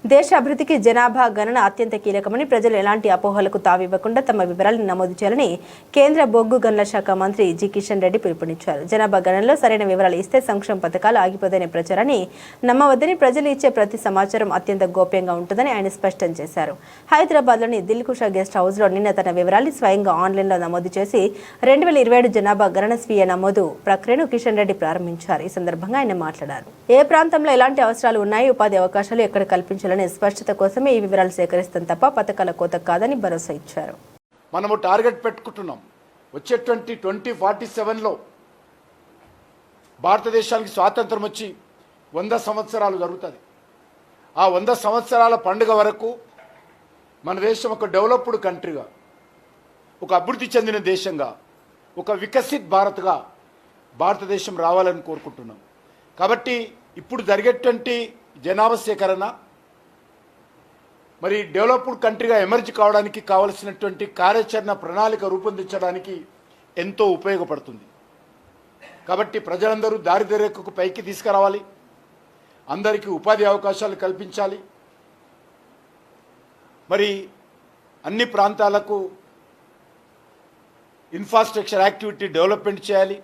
దేశ అభివృద్ధికి జనాభా గణన అత్యంత కీలకమని ప్రజలు ఎలాంటి అపోహలకు తావివ్వకుండా తమ వివరాలను నమోదు చేయాలని కేంద్ర బొగ్గు గనుల శాఖ మంత్రి జి కిషన్ రెడ్డి పిలుపునిచ్చారు. జనాభా గణనలో సరైన వివరాలు ఇస్తే సంక్షేమ పథకాలు ఆగిపోదనే ప్రచారాన్ని నమ్మవద్దని, ప్రజలు ఇచ్చే ప్రతి సమాచారం అత్యంత గోప్యంగా ఉంటుందని ఆయన స్పష్టం చేశారు. హైదరాబాద్లోని దిల్కుషా గెస్ట్ హౌస్లో నిన్న తన వివరాలు స్వయంగా ఆన్లైన్లో నమోదు చేసి 2027 జనాభా గణన స్వీయ నమోదు ప్రక్రియను కిషన్ రెడ్డి ప్రారంభించారు. ఈ సందర్భంగా ఆయన మాట్లాడారు. ఏ ప్రాంతంలో ఎలాంటి అవసరాలు ఉన్నాయి, ఉపాధి అవకాశాలు ఎక్కడ కల్పించాలని స్పష్టత కోసమే ఈ వివరాలు సేకరిస్తాం తప్ప పథకాల కోత కాదని భరోసా ఇచ్చారు. మనము టార్గెట్ పెట్టుకుంటున్నాం. వచ్చే 2047లో భారతదేశానికి స్వాతంత్రం వచ్చి 100 సంవత్సరాలు జరుగుతుంది. ఆ 100 సంవత్సరాల పండుగ వరకు మన దేశం ఒక డెవలప్డ్ కంట్రీగా, ఒక అభివృద్ధి చెందిన దేశంగా, ఒక వికసిత్ భారత్గా భారతదేశం రావాలని కోరుకుంటున్నాం. కాబట్టి ఇప్పుడు జరిగేటువంటి జనాభా సేకరణ మరి డెవలప్డ్ కంట్రీగా ఎమర్జ్ కావడానికి కావలసినటువంటి కార్యాచరణ ప్రణాళిక రూపొందించడానికి ఎంతో ఉపయోగపడుతుంది. కాబట్టి ప్రజలందరూ దారిద్ర్యరేఖకు పైకి తీసుకురావాలి, అందరికీ ఉపాధి అవకాశాలు కల్పించాలి, మరి అన్ని ప్రాంతాలకు ఇన్ఫ్రాస్ట్రక్చర్ యాక్టివిటీ డెవలప్మెంట్ చేయాలి,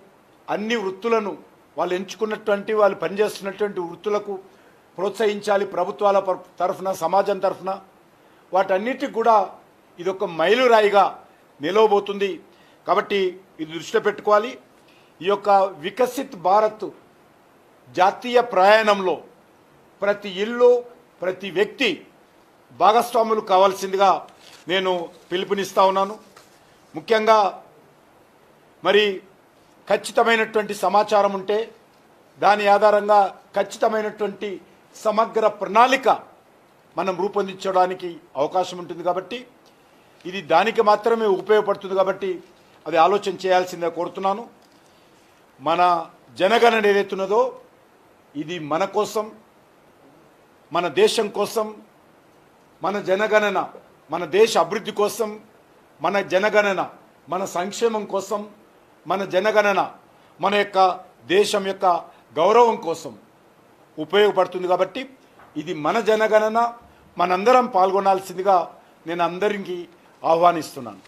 అన్ని వృత్తులను వాళ్ళు ఎంచుకున్నటువంటి వాళ్ళు పనిచేస్తున్నటువంటి వృత్తులకు ప్రోత్సహించాలి ప్రభుత్వాల తరఫున, సమాజం తరఫున. వాటన్నిటికి కూడా ఇది ఒక మైలురాయిగా నిలవబోతుంది. కాబట్టి ఇది దృష్టిలో పెట్టుకోవాలి. ఈ యొక్క వికసిత్ భారత్ జాతీయ ప్రయాణంలో ప్రతి ఇల్లు, ప్రతి వ్యక్తి భాగస్వాములు కావాల్సిందిగా నేను పిలుపునిస్తా ఉన్నాను. ముఖ్యంగా మరి ఖచ్చితమైనటువంటి సమాచారం ఉంటే దాని ఆధారంగా ఖచ్చితమైనటువంటి సమగ్ర ప్రణాళిక మనం రూపొందించడానికి అవకాశం ఉంటుంది. కాబట్టి ఇది దానికి మాత్రమే ఉపయోగపడుతుంది. కాబట్టి అది ఆలోచన చేయాల్సిందే కోరుతున్నాను. మన జనగణన ఏదైతున్నదో ఇది మన కోసం, మన దేశం కోసం, మన జనగణన మన దేశ అభివృద్ధి కోసం, మన జనగణన మన సంక్షేమం కోసం, మన జనగణన మన యొక్క దేశం యొక్క గౌరవం కోసం ఉపయోగపడుతుంది. కాబట్టి ఇది మన జనగణన, మనందరం పాల్గొనాల్సిందిగా నేను అందరికీ ఆహ్వానిస్తున్నాను.